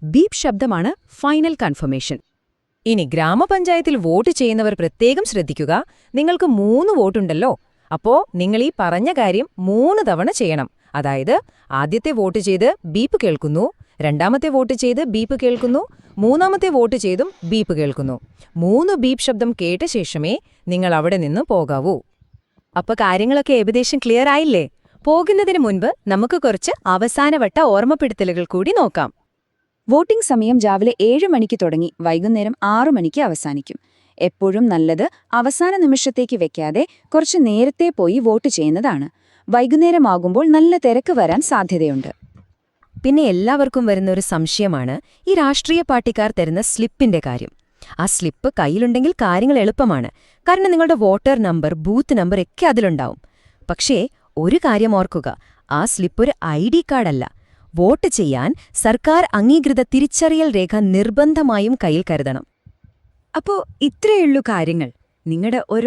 Beep ശബ്ദമാണ് final confirmation. ഇനി ഗ്രാമപഞ്ചായത്തിൽ വോട്ട് ചെയ്യുന്നവർ പ്രത്യേകം ശ്രദ്ധിക്കുക. നിങ്ങൾക്ക് 3 വോട്ടുണ്ടല്ലോ, അപ്പോ നിങ്ങൾ ഈ പറഞ്ഞ കാര്യം 3 തവണ ചെയ്യണം. അതായത് ആദ്യത്തെ വോട്ട് ചെയ്ത് ബീപ്പ് കേൾക്കുന്നു, രണ്ടാമത്തെ വോട്ട് ചെയ്ത് ബീപ്പ് കേൾക്കുന്നു, മൂന്നാമത്തെ വോട്ട് ചെയ്തും ബീപ്പ് കേൾക്കുന്നു. 3 ബീപ്പ് ശബ്ദം കേട്ട ശേഷമേ നിങ്ങൾ അവിടെ നിന്ന് പോകാവൂ. അപ്പൊ കാര്യങ്ങളൊക്കെ ഏകദേശം ക്ലിയർ ആയില്ലേ? പോകുന്നതിന് മുൻപ് നമുക്ക് കുറച്ച് അവസാനവട്ട ഓർമ്മപ്പെടുത്തലുകൾ കൂടി നോക്കാം. വോട്ടിംഗ് സമയം രാവിലെ 7 മണിക്ക് തുടങ്ങി വൈകുന്നേരം 6 മണിക്ക് അവസാനിക്കും. എപ്പോഴും നല്ലത് അവസാന നിമിഷത്തേക്ക് വെക്കാതെ കുറച്ച് നേരത്തെ പോയി വോട്ട് ചെയ്യുന്നതാണ്. വൈകുന്നേരമാകുമ്പോൾ നല്ല തിരക്ക് വരാൻ സാധ്യതയുണ്ട്. പിന്നെ എല്ലാവർക്കും വരുന്ന ഒരു സംശയമാണ് ഈ രാഷ്ട്രീയ പാർട്ടിക്കാർ തരുന്ന സ്ലിപ്പിന്റെ കാര്യം. ആ സ്ലിപ്പ് കയ്യിലുണ്ടെങ്കിൽ കാര്യങ്ങൾ എളുപ്പമാണ്. കാരണം നിങ്ങളുടെ വോട്ടർ നമ്പർ, ബൂത്ത് നമ്പർ ഒക്കെ അതിലുണ്ടാവും. പക്ഷേ ഒരു കാര്യം ഓർക്കുക, ആ സ്ലിപ്പ് ഒരു ID കാർഡല്ല. വോട്ട് ചെയ്യാൻ സർക്കാർ അംഗീകൃത തിരിച്ചറിയൽ രേഖ നിർബന്ധമായും കയ്യിൽ കരുതണം. അപ്പോ ഇത്രയുള്ളൂ കാര്യങ്ങൾ. നിങ്ങളുടെ